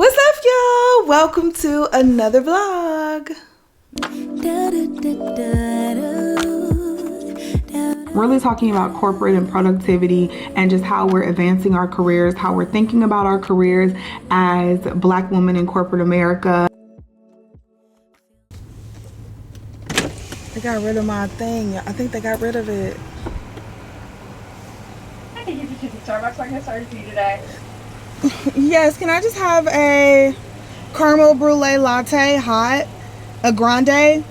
What's up, y'all? Welcome to another vlog. Really talking about corporate and productivity and just how we're advancing our careers, how we're thinking about our careers as Black women in corporate America. They got rid of my thing. I think they got rid of it. I think you just hit the Starbucks. What can I start for you today? Yes, can I just have a caramel brulee latte, hot, a grande?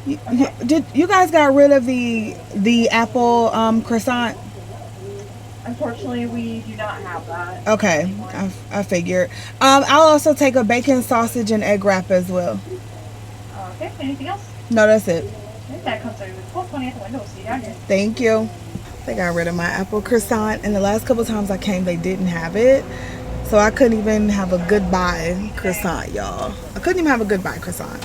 Okay. Did you guys got rid of the apple croissant? Unfortunately, we do not have that. Okay, I figured. I'll also take a bacon, sausage, and egg wrap as well. Okay, anything else? No, that's it. That comes out with 12:20 at the window. See you down here. Thank you. They got rid of my apple croissant, and the last couple times I came, they didn't have it. So I couldn't even have a goodbye croissant, y'all. I couldn't even have a goodbye croissant.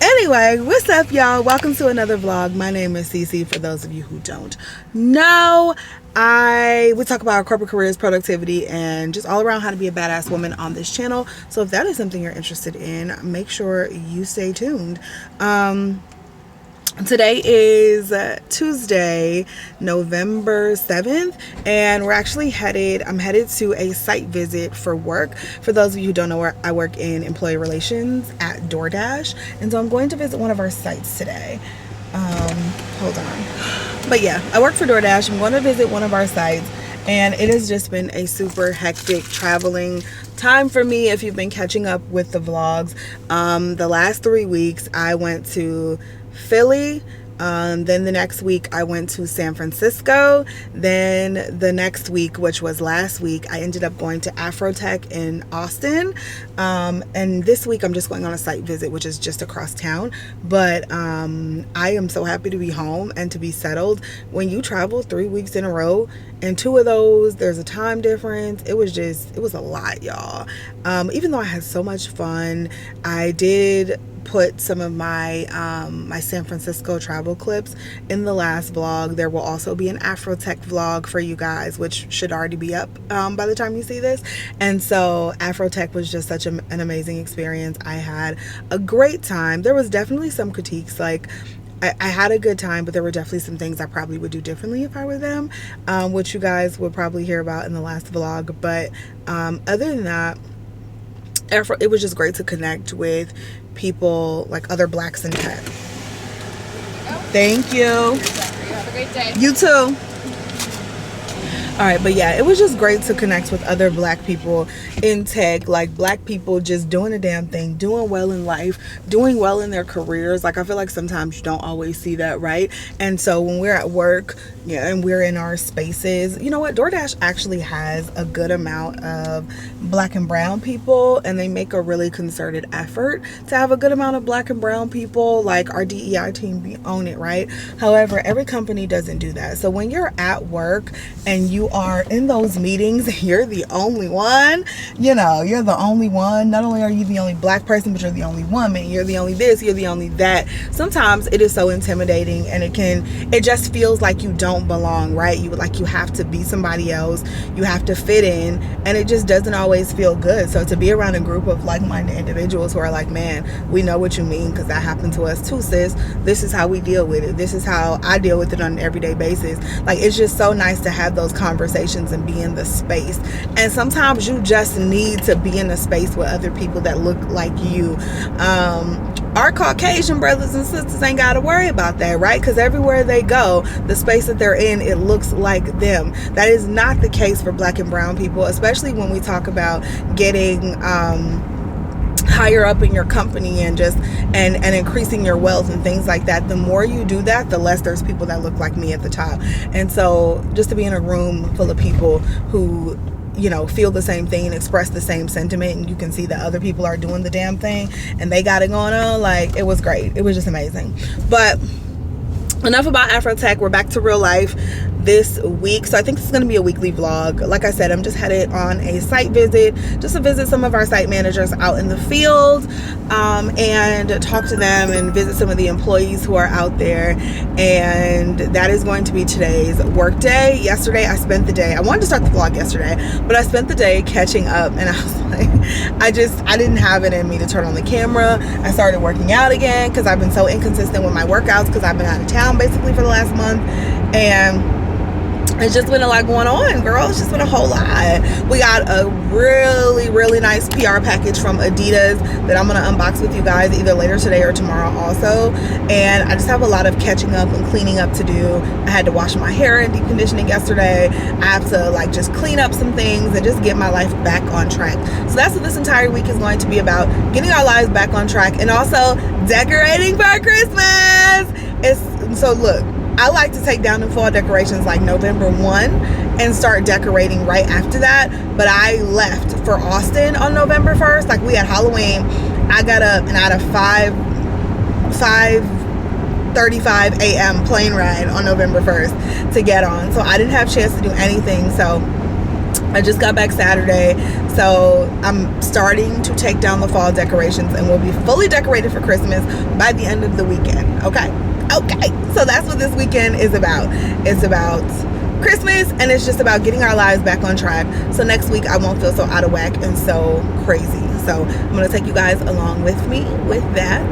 Anyway, what's up, y'all? Welcome to another vlog. My name is Cece, for those of you who don't know. We talk about our corporate careers, productivity, and just all around how to be a badass woman on this channel. So if that is something you're interested in, make sure you stay tuned. Today is Tuesday, November 7th, and we're actually I'm headed to a site visit for work. For those of you who don't know, where I work in employee relations at DoorDash, and so I'm going to visit one of our sites today. Hold on. But yeah, I work for DoorDash. I'm going to visit one of our sites, and it has just been a super hectic traveling time for me. If you've been catching up with the vlogs, the last 3 weeks I went to Philly, then the next week I went to San Francisco, then the next week, which was last week, I ended up going to Afrotech in Austin, and this week I'm just going on a site visit, which is just across town. But I am so happy to be home and to be settled. When you travel 3 weeks in a row, and 2 of those there's a time difference, it was a lot, y'all. Even though I had so much fun, I did put some of my my San Francisco travel clips in the last vlog. There will also be an Afrotech vlog for you guys, which should already be up by the time you see this. And so Afrotech was just such an amazing experience. I had a great time. There was definitely some critiques, like I had a good time, but there were definitely some things I probably would do differently if I were them, which you guys would probably hear about in the last vlog. But other than that, it was just great to connect with people, like other Blacks in tech. Thank you. Have a great day. You too. All right, but yeah, it was just great to connect with other Black people in tech, like Black people just doing a damn thing, doing well in life, doing well in their careers. Like, I feel like sometimes you don't always see that, right? And so when we're at work, yeah, and we're in our spaces, you know what, DoorDash actually has a good amount of Black and brown people, and they make a really concerted effort to have a good amount of Black and brown people. Like, our DEI team, we own it, right? However, every company doesn't do that. So when you're at work and you are in those meetings, you're the only one, you're the only one. Not only are you the only Black person, but you're the only woman, you're the only this, you're the only that. Sometimes it is so intimidating, and it just feels like you don't belong, right? You have to be somebody else, you have to fit in, and it just doesn't always feel good. So to be around a group of like-minded individuals who are like, man, we know what you mean, because that happened to us too, sis. This is how we deal with it. This is how I deal with it on an everyday basis. Like, it's just so nice to have those conversations and be in the space. And sometimes you just need to be in a space with other people that look like you. Our Caucasian brothers and sisters ain't got to worry about that, right? Because everywhere they go, the space that they're in, it looks like them. That is not the case for Black and brown people, especially when we talk about getting higher up in your company and increasing your wealth and things like that. The more you do that, the less there's people that look like me at the top. And so just to be in a room full of people who feel the same thing and express the same sentiment, and you can see that other people are doing the damn thing and they got it going on, like, it was great. It was just amazing. But enough about Afrotech. We're back to real life. this week. So I think it's going to be a weekly vlog. Like I said, I'm just headed on a site visit just to visit some of our site managers out in the field, and talk to them and visit some of the employees who are out there. And that is going to be today's work day. Yesterday I spent the day, I wanted to start the vlog yesterday, but I spent the day catching up, and I was like, I didn't have it in me to turn on the camera. I started working out again because I've been so inconsistent with my workouts because I've been out of town basically for the last month, and it's just been a lot going on, girl. It's just been a whole lot. We got a really nice PR package from Adidas that I'm gonna unbox with you guys either later today or tomorrow also. And I just have a lot of catching up and cleaning up to do. I had to wash my hair and deep conditioning yesterday. I have to like just clean up some things and just get my life back on track. So that's what this entire week is going to be about, getting our lives back on track and also decorating for Christmas. So look, I like to take down the fall decorations like November 1 and start decorating right after that. But I left for Austin on November 1st. Like, we had Halloween. I got up and I had a 5:35 a.m. plane ride on November 1st to get on. So I didn't have a chance to do anything. So I just got back Saturday. So I'm starting to take down the fall decorations, and we'll be fully decorated for Christmas by the end of the weekend. Okay, so that's what this weekend is about. It's about Christmas, and it's just about getting our lives back on track, so next week I won't feel so out of whack and so crazy. So I'm gonna take you guys along with me with that,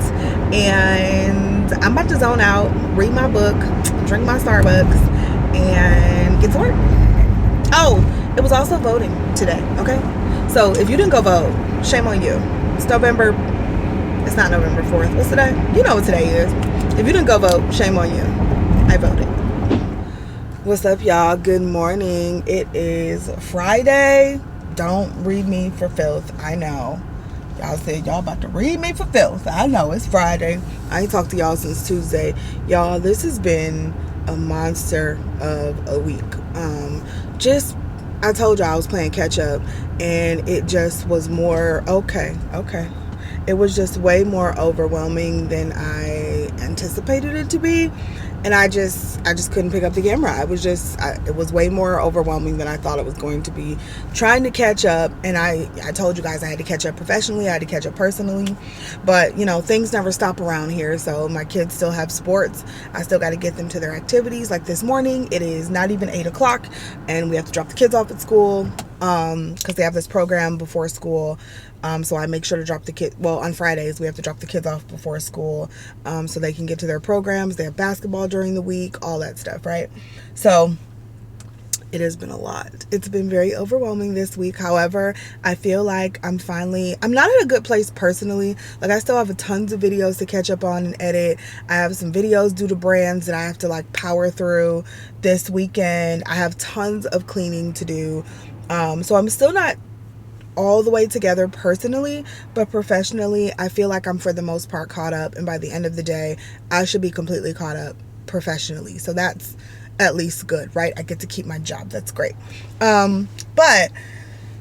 and I'm about to zone out, read my book, drink my Starbucks, and get to work. Oh, it was also voting today. Okay, so if you didn't go vote, shame on you. It's not November 4th. What's today? You know what today is. If you didn't go vote, shame on you. I voted. What's up, y'all? Good morning. It is Friday. Don't read me for filth. I know. Y'all said y'all about to read me for filth. I know, it's Friday. I ain't talked to y'all since Tuesday. Y'all, this has been a monster of a week. I told y'all I was playing catch up, and it just was more, okay. It was just way more overwhelming than I anticipated it to be. And I just couldn't pick up the camera. It was way more overwhelming than I thought it was going to be. Trying to catch up, and I told you guys I had to catch up professionally, I had to catch up personally. But, you know, things never stop around here. So my kids still have sports. I still got to get them to their activities. Like this morning, it is not even 8 o'clock, and we have to drop the kids off at school because they have this program before school. So I make sure to drop the kids. Well, on Fridays, we have to drop the kids off before school so they can get to their programs. They have basketball during the week, all that stuff, right? So it has been a lot. It's been very overwhelming this week. However, I feel like I'm not in a good place personally. Like, I still have tons of videos to catch up on and edit. I have some videos due to brands that I have to like power through this weekend. I have tons of cleaning to do. So I'm still not all the way together personally, but professionally I feel like I'm for the most part caught up, and by the end of the day I should be completely caught up professionally. So that's at least good, right? I get to keep my job. That's great. But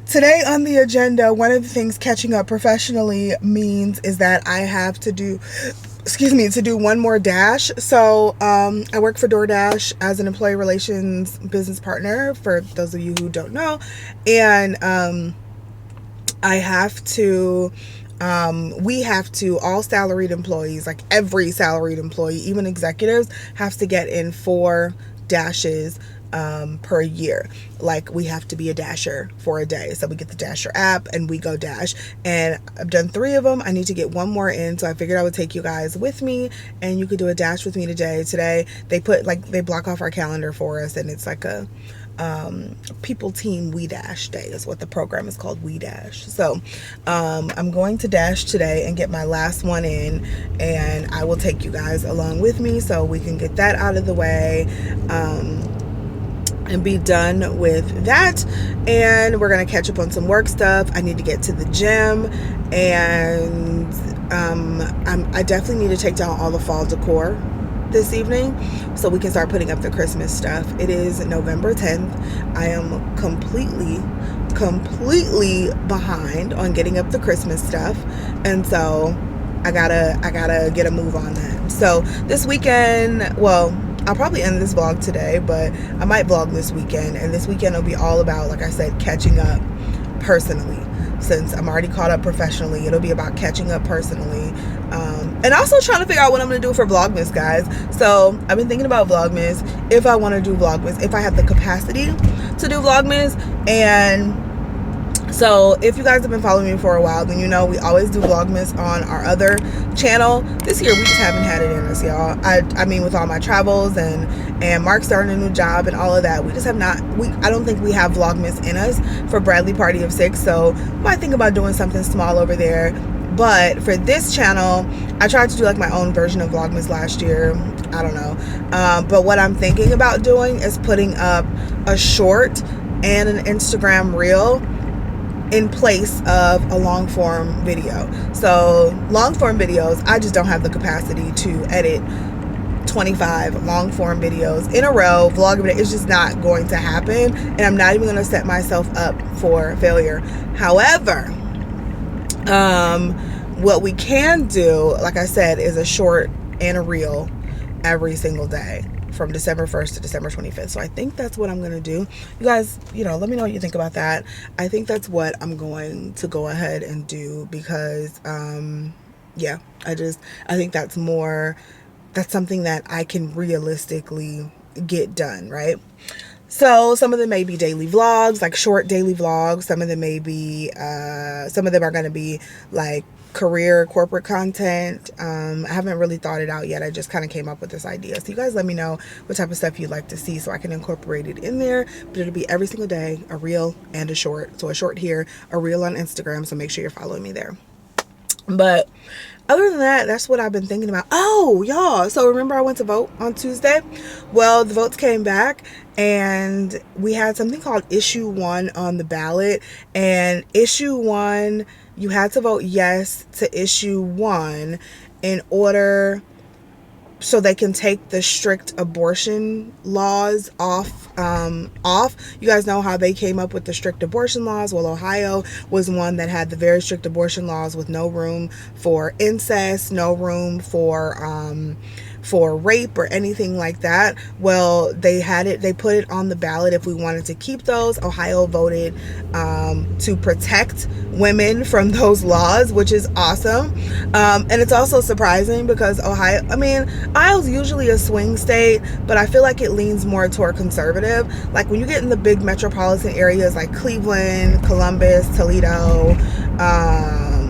today on the agenda, one of the things catching up professionally means is that I have to do one more dash. So I work for DoorDash as an employee relations business partner, for those of you who don't know, and I have to, we have to, all salaried employees, like every salaried employee, even executives, have to get in 4 dashes per year. Like, we have to be a dasher for a day. So we get the Dasher app and we go dash, and I've done 3 of them. I need to get 1 more in, so I figured I would take you guys with me and you could do a dash with me today. They block off our calendar for us, and it's like a people team We Dash day is what the program is called, We Dash. So I'm going to dash today and get my last one in, and I will take you guys along with me so we can get that out of the way and be done with that. And we're gonna catch up on some work stuff. I need to get to the gym, and I definitely need to take down all the fall decor this evening so we can start putting up the Christmas stuff. It is November 10th. I am completely behind on getting up the Christmas stuff, and so I gotta get a move on that. So this weekend, well, I'll probably end this vlog today, but I might vlog this weekend, and this weekend will be all about, like I said, catching up personally. Since I'm already caught up professionally, it'll be about catching up personally, and also trying to figure out what I'm going to do for Vlogmas, guys. So I've been thinking about Vlogmas, if I want to do Vlogmas, if I have the capacity to do Vlogmas. And so if you guys have been following me for a while, then you know we always do Vlogmas on our other channel. This year we just haven't had it in us, y'all. I mean, with all my travels and Mark starting a new job and all of that, we just have not, I don't think we have Vlogmas in us for Bradley Party of Six. So might think about doing something small over there. But for this channel, I tried to do like my own version of Vlogmas last year. I don't know. But what I'm thinking about doing is putting up a short and an Instagram reel in place of a long form video. So long form videos, I just don't have the capacity to edit 25 long form videos in a row, vlog it. It's just not going to happen, and I'm not even going to set myself up for failure. However, what we can do, like I said, is a short and a reel every single day from December 1st to December 25th. So I think that's what I'm going to do. You guys, you know, let me know what you think about that. I think that's what I'm going to go ahead and do because, yeah, I think that's something that I can realistically get done, right? So some of them may be daily vlogs, like short daily vlogs. Some of them may be, some of them are going to be like career corporate content. I haven't really thought it out yet. I just kind of came up with this idea. So you guys let me know what type of stuff you'd like to see so I can incorporate it in there. But it'll be every single day, a reel and a short. So a short here, a reel on Instagram. So make sure you're following me there. But other than that, that's what I've been thinking about. Oh, y'all. So remember I went to vote on Tuesday? Well, the votes came back and we had something called issue 1 on the ballot. And issue 1, you had to vote yes to issue 1 in order so they can take the strict abortion laws off. You guys know how they came up with the strict abortion laws. Well, Ohio was one that had the very strict abortion laws with no room for incest, no room for rape or anything like that. Well, they put it on the ballot if we wanted to keep those. Ohio voted to protect women from those laws, which is awesome. And it's also surprising because Ohio's usually a swing state, but I feel like it leans more toward conservative. Like when you get in the big metropolitan areas like Cleveland, Columbus, Toledo,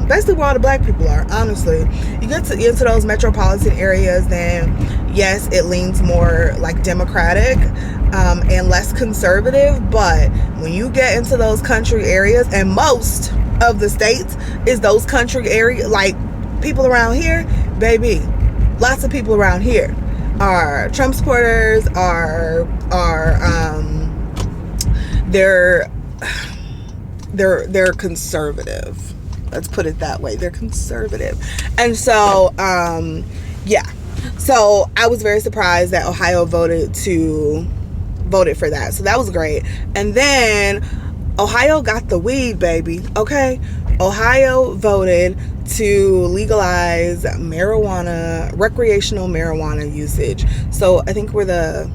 basically where all the black people are, honestly. You get into those metropolitan areas, then yes, it leans more like Democratic and less conservative. But when you get into those country areas, and most of the states is those country areas, like people around here, baby, lots of people around here are Trump supporters, they're conservative. Let's put it that way. They're conservative. And so, yeah. So I was very surprised that Ohio voted for that. So that was great. And then Ohio got the weed, baby. Okay. Ohio voted to legalize recreational marijuana usage. So I think we're the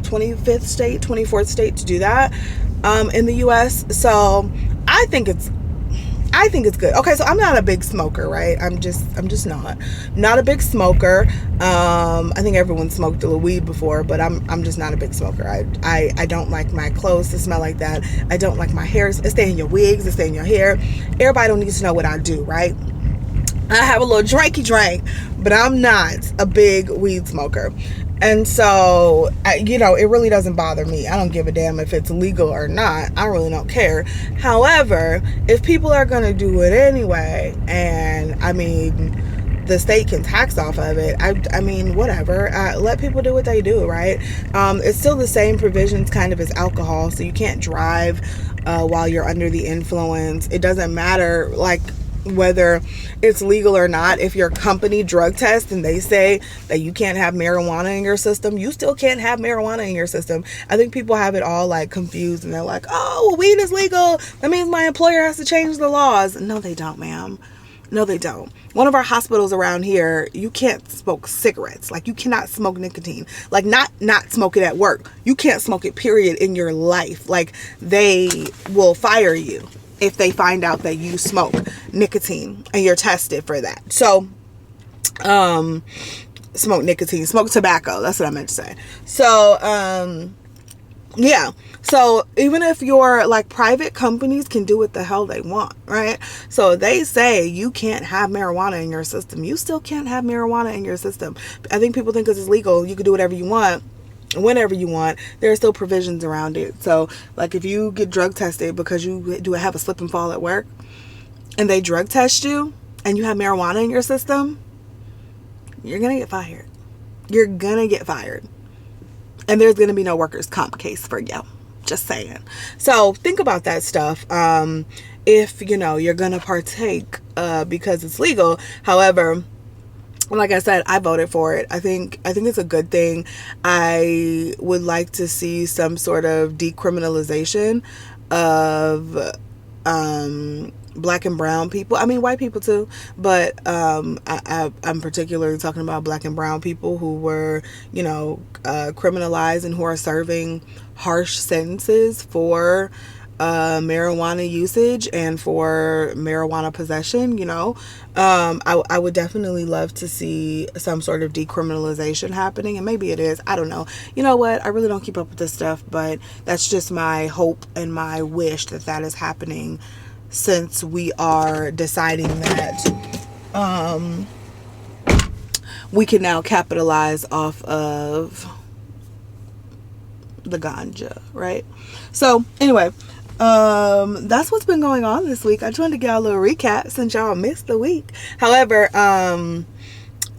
24th state to do that in the US. So I think it's good. Okay, so I'm not a big smoker, right? I'm just not a big smoker. I think everyone smoked a little weed before, but I'm just not a big smoker. I don't like my clothes to smell like that. I don't like my hair. It stay in your wigs, it stay in your hair. Everybody don't need to know what I do, right? I have a little drinky drink, but I'm not a big weed smoker. And so, it really doesn't bother me. I don't give a damn if it's legal or not. I really don't care. However, if people are going to do it anyway, and the state can tax off of it, whatever. Let people do what they do, right? It's still the same provisions kind of as alcohol. So you can't drive while you're under the influence. It doesn't matter, like, whether it's legal or not. If your company drug tests and they say that you can't have marijuana in your system, you still can't have marijuana in your system. I think people have it all like confused and they're like, oh, well, weed is legal, that means my employer has to change the laws. No, they don't, ma'am. No, they don't. One of our hospitals around here, you can't smoke cigarettes. Like, you cannot smoke nicotine. Like, not smoke it at work. You can't smoke it, period, in your life. Like, they will fire you if they find out that you smoke nicotine and you're tested for that. So, smoke nicotine, smoke tobacco. That's what I meant to say. So, yeah. So even if your like private companies can do what the hell they want, right? So they say you can't have marijuana in your system. You still can't have marijuana in your system. I think people think because it's legal, you can do whatever you want, whenever you want. There are still provisions around it. So like if you get drug tested because you do have a slip and fall at work and they drug test you and you have marijuana in your system, you're going to get fired. You're going to get fired. And there's going to be no workers' comp case for you. Just saying. So think about that stuff. If, you know, you're going to partake because it's legal. However, like I said, I voted for it. I think it's a good thing. I would like to see some sort of decriminalization of black and brown people. I mean, white people too, but I'm particularly talking about black and brown people who were, you know, criminalized and who are serving harsh sentences for marijuana usage and for marijuana possession. You know, I would definitely love to see some sort of decriminalization happening, and maybe it is. I don't know. You know what? I really don't keep up with this stuff, but that's just my hope and my wish that that is happening, since we are deciding that we can now capitalize off of the ganja, right? So anyway, that's what's been going on this week. I just wanted to get a little recap since y'all missed the week. However,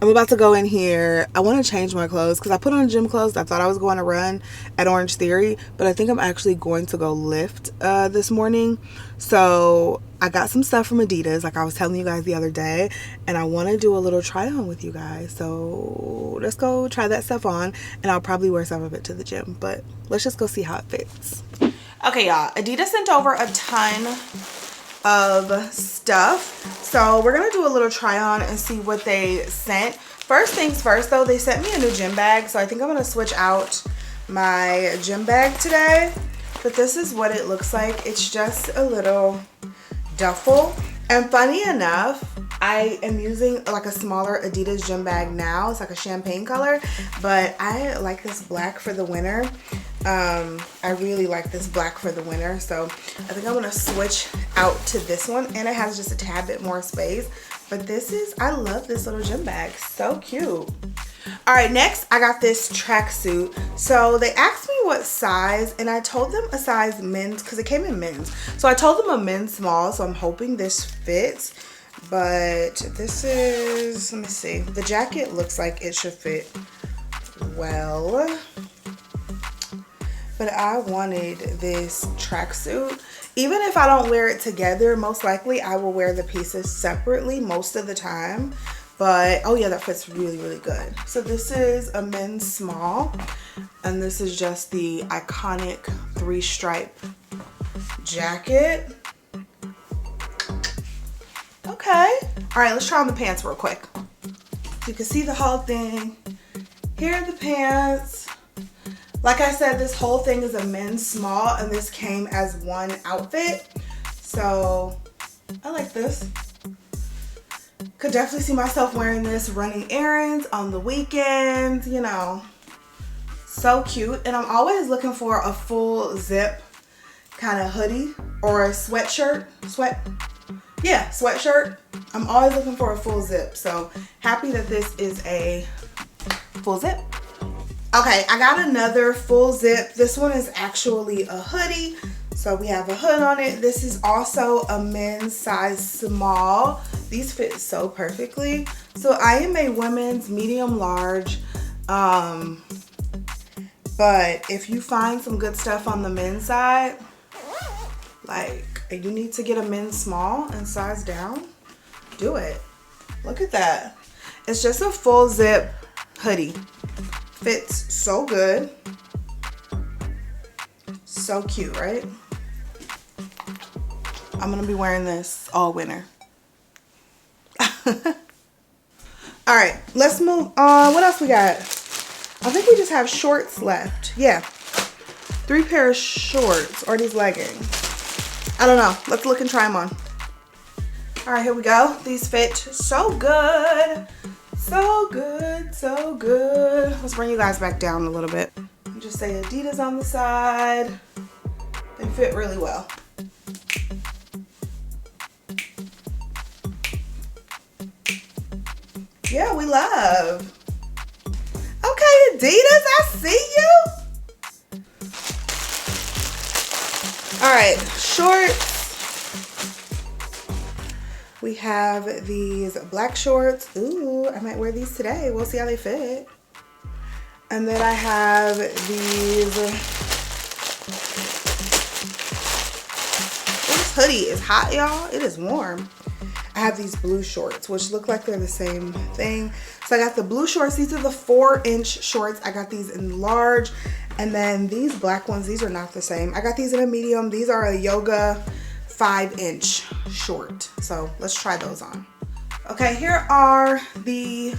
I'm about to go in here. I want to change my clothes because I put on gym clothes. I thought I was going to run at Orange Theory, but I think I'm actually going to go lift this morning. So I got some stuff from Adidas, like I was telling you guys the other day, and I want to do a little try on with you guys. So let's go try that stuff on, and I'll probably wear some of it to the gym, but let's just go see how it fits. Okay, y'all, Adidas sent over a ton of stuff, so we're gonna do a little try on and see what they sent. First things first though, they sent me a new gym bag, so I think I'm gonna switch out my gym bag today. But this is what it looks like. It's just a little duffel, and funny enough, I am using like a smaller Adidas gym bag now. It's like a champagne color, but I like this black for the winter. I really like this black for the winter, so I think I'm gonna switch out to this one, and it has just a tad bit more space. But this is, I love this little gym bag, so cute. All right, next I got this tracksuit. So they asked me what size, and I told them a size men's because it came in men's. So I told them a men's small, so I'm hoping this fits. But this is, let me see. The jacket looks like it should fit well. But I wanted this tracksuit. Even if I don't wear it together, most likely I will wear the pieces separately most of the time. But, oh yeah, that fits really, really good. So this is a men's small, and this is just the iconic 3-stripe jacket. Okay. All right, let's try on the pants real quick. So you can see the whole thing. Here are the pants. Like I said, this whole thing is a men's small, and this came as one outfit. So I like this. Could definitely see myself wearing this running errands on the weekends, you know. So cute. And I'm always looking for a full zip kind of hoodie or a sweatshirt. Sweatshirt. I'm always looking for a full zip. So happy that this is a full zip. Okay, I got another full zip. This one is actually a hoodie. So we have a hood on it. This is also a men's size small. These fit so perfectly. So I am a women's medium large. But if you find some good stuff on the men's side, like you need to get a men's small and size down, do it. Look at that. It's just a full zip hoodie. Fits so good. So cute, right? I'm gonna be wearing this all winter. All right, let's move on. What else we got? I think we just have shorts left. Yeah, 3 pair of shorts or these leggings. I don't know. Let's look and try them on. All right, here we go. These fit so good. So good, so good. Let's bring you guys back down a little bit. Just say Adidas on the side. They fit really well. Yeah, we love. Okay, Adidas, I see you. All right, shorts. We have these black shorts. Ooh, I might wear these today. We'll see how they fit. And then I have these. This hoodie is hot, y'all. It is warm. I have these blue shorts, which look like they're the same thing. So I got the blue shorts. These are the 4-inch shorts. I got these in large. And then these black ones, these are not the same. I got these in a medium. These are a yoga 5-inch short. So let's try those on. Okay, here are the,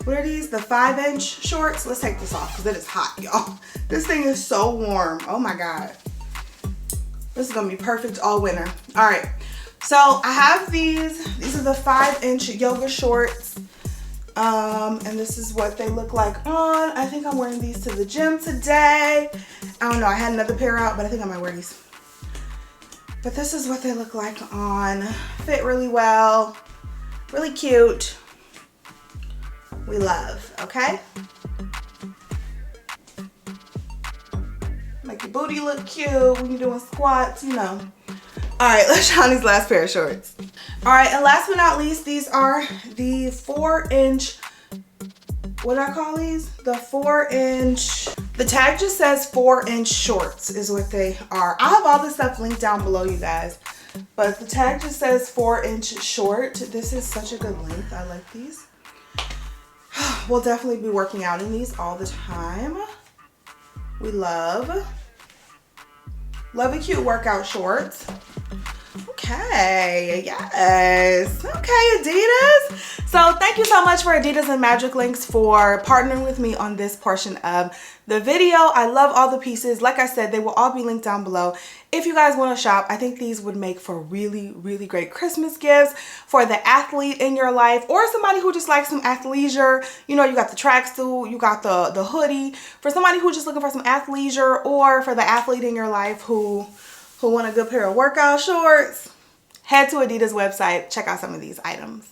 what are these? The 5-inch shorts. Let's take this off because it is hot, y'all. This thing is so warm. Oh my God. This is gonna be perfect all winter. All right, so I have these. These are the 5-inch yoga shorts. And this is what they look like on. I think I'm wearing these to the gym today. I don't know, I had another pair out, but I think I might wear these. But this is what they look like on. Fit really well, really cute. We love, okay? Make your booty look cute when you're doing squats, you know. All right, let's try on these last pair of shorts. All right, and last but not least, these are the 4-inch, what do I call these? The 4-inch, the tag just says 4-inch shorts is what they are. I have all this stuff linked down below, you guys, but the tag just says 4-inch short. This is such a good length. I like these. We'll definitely be working out in these all the time. We love a cute workout shorts. Okay, yes. Okay, Adidas. So thank you so much for Adidas and Magic Links for partnering with me on this portion of the video. I love all the pieces. Like I said, they will all be linked down below. If you guys want to shop, I think these would make for really, really great Christmas gifts for the athlete in your life or somebody who just likes some athleisure. You know, you got the tracksuit, you got the hoodie. For somebody who's just looking for some athleisure, or for the athlete in your life who want a good pair of workout shorts, head to Adidas website, check out some of these items.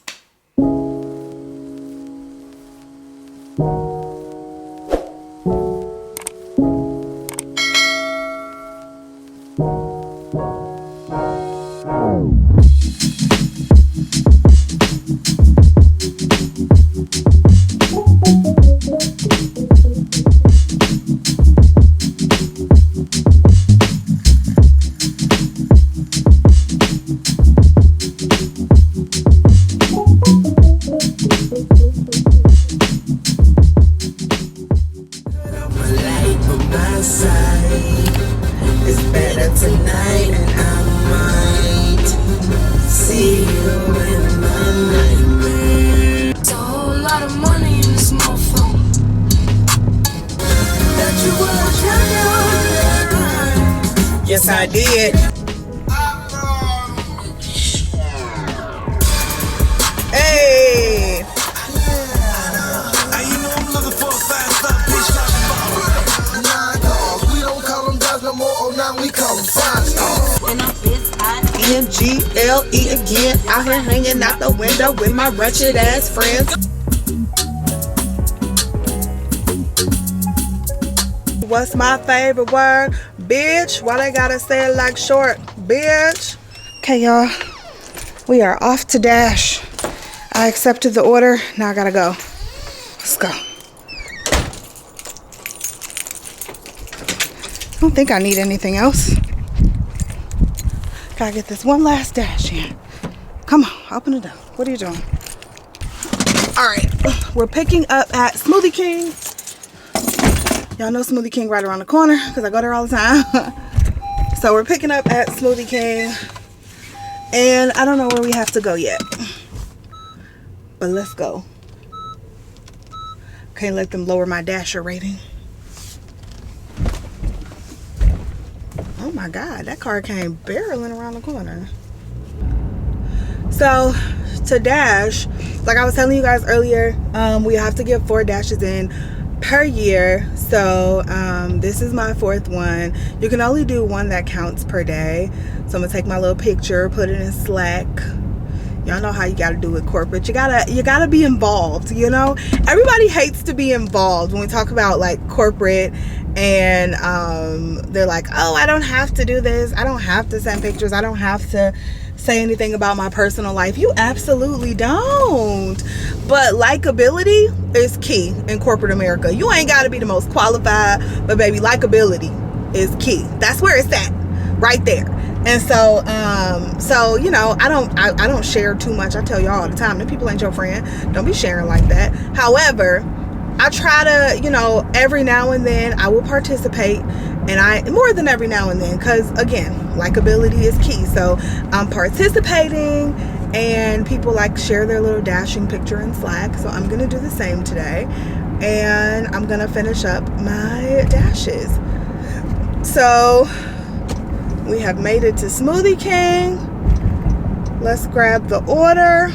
Yes, I did. Hey. You know I'm looking for a fast up bitch like a we don't call them guys no more. Oh, now we call them five stars. And I'm NGLE again. Out here hanging out the window with my wretched ass friends. What's my favorite word? Bitch. Why they gotta say it like short? Bitch. Okay, y'all. We are off to Dash. I accepted the order. Now I gotta go. Let's go. I don't think I need anything else. Gotta get this one last dash in. Come on, open it up. What are you doing? All right, we're picking up at Smoothie King. Y'all know Smoothie King right around the corner because I go there all the time. So we're picking up at Smoothie King, and I don't know where we have to go yet. But let's go. Can't let them lower my dasher rating. Oh my God, that car came barreling around the corner. So to dash, like I was telling you guys earlier, we have to get 4 dashes in per year. So this is my 4th one. You can only do 1 that counts per day. So I'm gonna take my little picture, put it in Slack. Y'all know how you gotta do it corporate. You gotta be involved, you know? Everybody hates to be involved when we talk about like corporate, and they're like, oh, I don't have to do this. I don't have to send pictures. I don't have to say anything about my personal life. You absolutely don't. But likability is key in corporate America. You ain't gotta be the most qualified, but baby, likability is key. That's where it's at, right there. And so you know, I don't share too much. I tell y'all all the time, if people ain't your friend, don't be sharing like that. However, I try to, you know, every now and then I will participate, and more than every now and then, because again, likability is key. So I'm participating, and people like share their little dashing picture in Slack. So I'm gonna do the same today, and I'm gonna finish up my dashes. So we have made it to Smoothie King. Let's grab the order,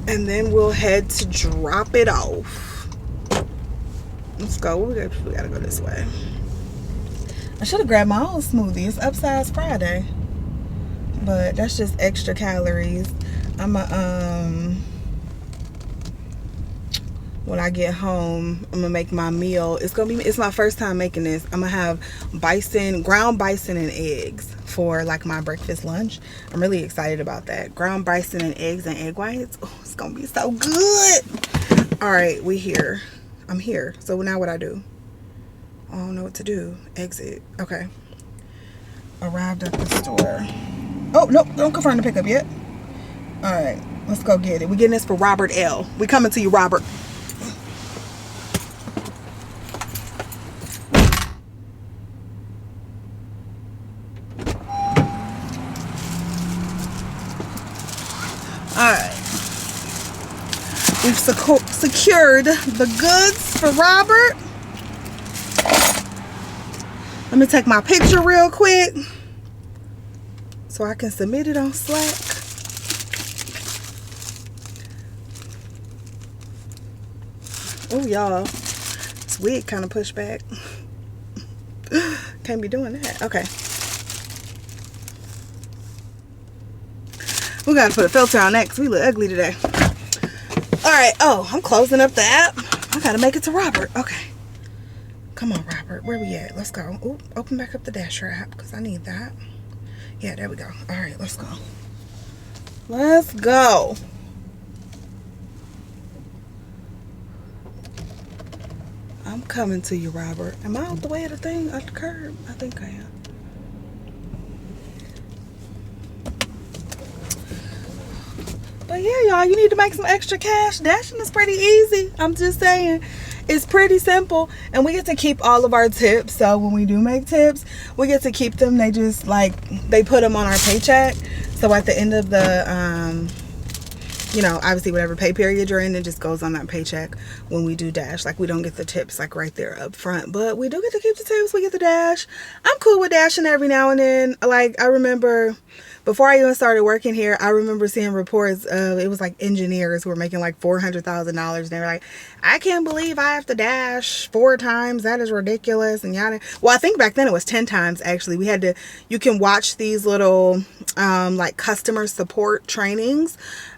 and then we'll head to drop it off. Let's go. We gotta go this way. I should have grabbed my own smoothie. It's Upsize Friday, but that's just extra calories. When I get home, I'm gonna make my meal. It's my first time making this. I'm gonna have ground bison and eggs for like my breakfast lunch. I'm really excited about that. Ground bison and eggs and egg whites. Oh, it's gonna be so good. All right, we here. I'm here. So now what I do? I don't know what to do. Exit. Okay. Arrived at the store. Oh, nope, don't confirm the pickup yet. All right, let's go get it. We're getting this for Robert L. We coming to you, Robert. Alright, we've secured the goods for Robert. Let me take my picture real quick so I can submit it on Slack. Oh, y'all, this wig kind of pushed back. Can't be doing that. Okay. We gotta put a filter on that because we look ugly today. Alright, oh, I'm closing up the app. I gotta make it to Robert. Okay. Come on, Robert. Where we at? Let's go. Ooh, open back up the Dasher app because I need that. Yeah, there we go. Alright, let's go. Let's go. I'm coming to you, Robert. Am I out the way of the thing? At the curb? I think I am. But yeah, y'all, you need to make some extra cash. Dashing is pretty easy. I'm just saying. It's pretty simple. And we get to keep all of our tips. So when we do make tips, we get to keep them. They just they put them on our paycheck. So at the end of the, you know, obviously whatever pay period you're in, it just goes on that paycheck when we do dash. Like, we don't get the tips like right there up front, but we do get to keep the tips. We get the dash. I'm cool with dashing every now and then. Like, I remember before I even started working here, I remember seeing reports of, it was like engineers who were making like $400,000, and they were like, I can't believe I have to dash 4 times. That is ridiculous. And yada. Well, I think back then it was 10 times actually. We had to, you can watch these little like customer support trainings,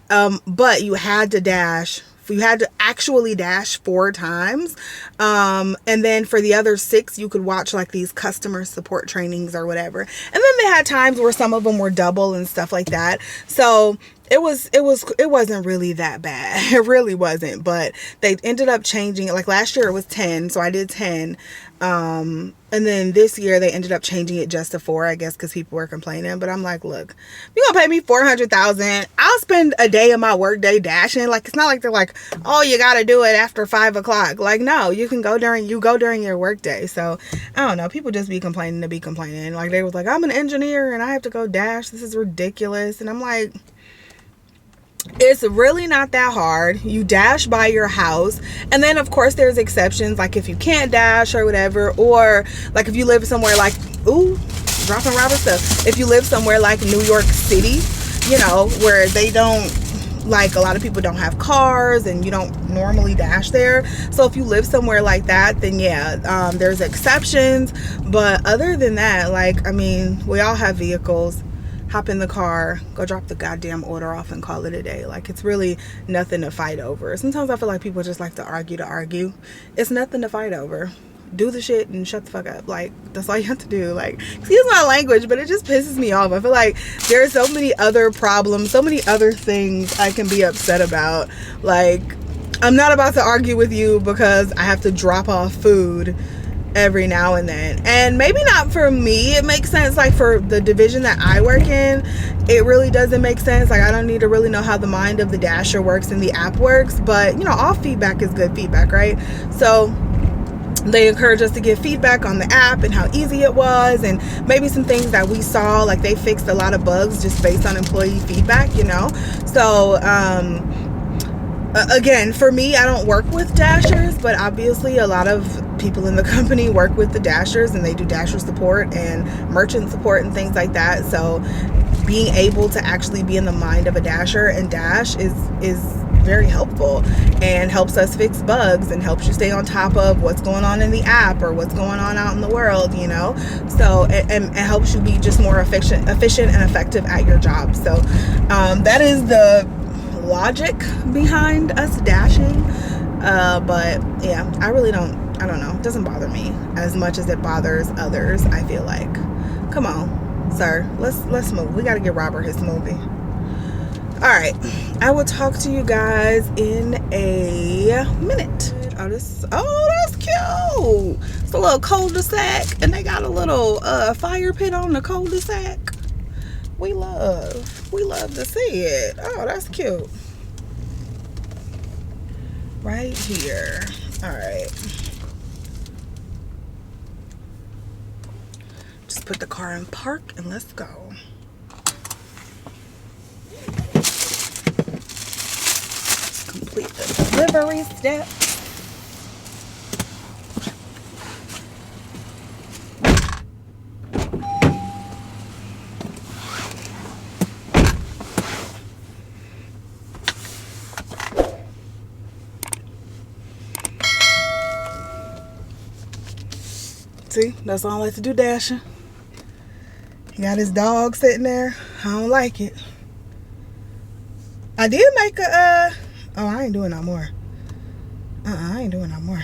but you had to dash. You had to actually dash 4 times. And then for the other 6, you could watch like these customer support trainings or whatever. And then they had times where some of them were double and stuff like that. So it wasn't really that bad. It really wasn't. But they ended up changing it. Like last year it was 10. So I did 10. And then this year they ended up changing it just to 4, I guess, because people were complaining. But I'm like, look, you're gonna pay me $400,000. I'll spend a day of my work day dashing. Like, it's not like they're like, oh, you gotta do it after 5 o'clock. Like, no, you can go during your work day. So I don't know. People just be complaining to be complaining. Like, they was like, I'm an engineer and I have to go dash. This is ridiculous. And I'm like, It's really not that hard. You dash by your house, and then of course there's exceptions, like if you can't dash or whatever, or like if you live somewhere like, ooh, dropping Robert stuff, if you live somewhere like New York City, you know, where they don't, like, a lot of people don't have cars and you don't normally dash there. So if you live somewhere like that, then yeah, there's exceptions. But other than that, like, I mean, we all have vehicles. Hop in the car, go drop the goddamn order off and call it a day. Like, it's really nothing to fight over. Sometimes I feel like people just like to argue. It's nothing to fight over. Do the shit and shut the fuck up. Like, that's all you have to do. Like, excuse my language, but it just pisses me off. I feel like there are so many other problems, so many other things I can be upset about. Like, I'm not about to argue with you because I have to drop off food every now and then. And maybe not for me, it makes sense. Like, for the division that I work in, it really doesn't make sense. Like, I don't need to really know how the mind of the dasher works and the app works, but you know, all feedback is good feedback, right? So they encourage us to give feedback on the app and how easy it was, and maybe some things that we saw, like they fixed a lot of bugs just based on employee feedback, you know. So again, for me, I don't work with dashers, but obviously a lot of people in the company work with the dashers, and they do dasher support and merchant support and things like that. So being able to actually be in the mind of a dasher and dash is very helpful, and helps us fix bugs and helps you stay on top of what's going on in the app or what's going on out in the world, you know. So and helps you be just more efficient and effective at your job. So that is the logic behind us dashing. But yeah, I don't know, it doesn't bother me as much as it bothers others, I feel like. Come on, sir, let's move. We got to get Robert his movie. All right, I will talk to you guys in a minute. Oh, that's cute. It's a little cul-de-sac, and they got a little fire pit on the cul-de-sac. We love to see it. Oh, that's cute. Right here. All right. Just put the car in park and let's go. Complete the delivery step. See, that's all I like to do, dashing. He got his dog sitting there. I don't like it. I did make a oh, I ain't doing no more. I ain't doing no more.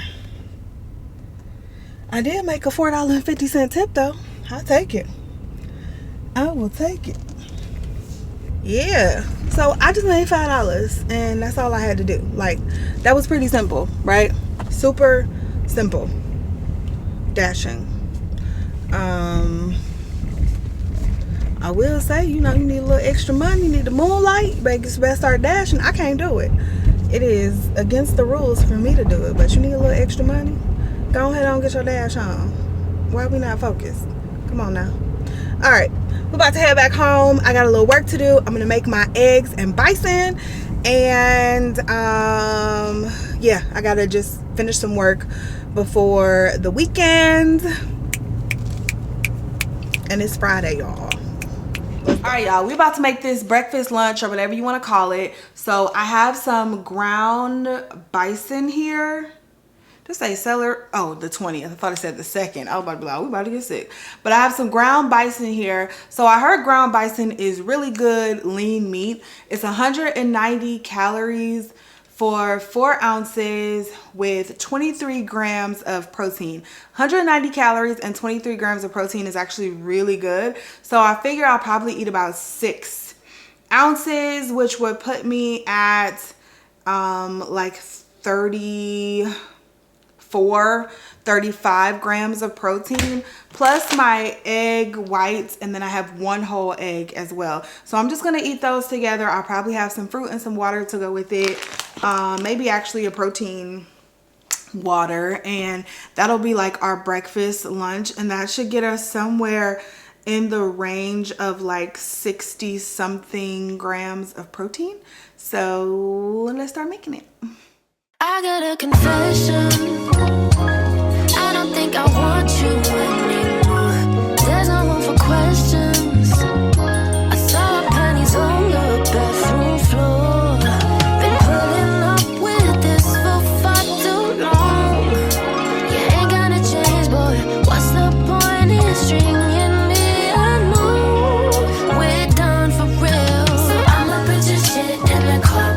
I did make a $4.50 tip though. I'll take it. I will take it. Yeah. So I just made $5 and that's all I had to do. Like, that was pretty simple, right? Super simple. Dashing. I will say, you know, you need a little extra money, you need the moonlight, but you better start dashing. I can't do it. It is against the rules for me to do it, but you need a little extra money. Go ahead and get your dash on. Why are we not focused? Come on now. All right, we're about to head back home. I got a little work to do. I'm gonna make my eggs and bison, and yeah, I gotta just finish some work before the weekend. And it's Friday, y'all. All right, y'all, we about to make this breakfast, lunch, or whatever you want to call it. So I have some ground bison here. Just say seller. Oh, the 20th. I thought it said the 2nd. I was about to be like, we about to get sick. But I have some ground bison here. So I heard ground bison is really good lean meat. It's 190 calories for 4 ounces with 23 grams of protein. 190 calories and 23 grams of protein is actually really good. So I figure I'll probably eat about 6 ounces, which would put me at like 35 grams of protein, plus my egg whites, and then I have 1 whole egg as well. So I'm just gonna eat those together. I'll probably have some fruit and some water to go with it. Maybe actually a protein water, and that'll be like our breakfast, lunch, and that should get us somewhere in the range of like 60 something grams of protein. So let's start making it. I got a confession. I don't think I want you anymore. There's no room for questions. I saw her panties on the bathroom floor. Been putting up with this for far too long. You ain't gonna change, boy. What's the point in stringing me along? We're done for real. So I'ma put your shit in the car.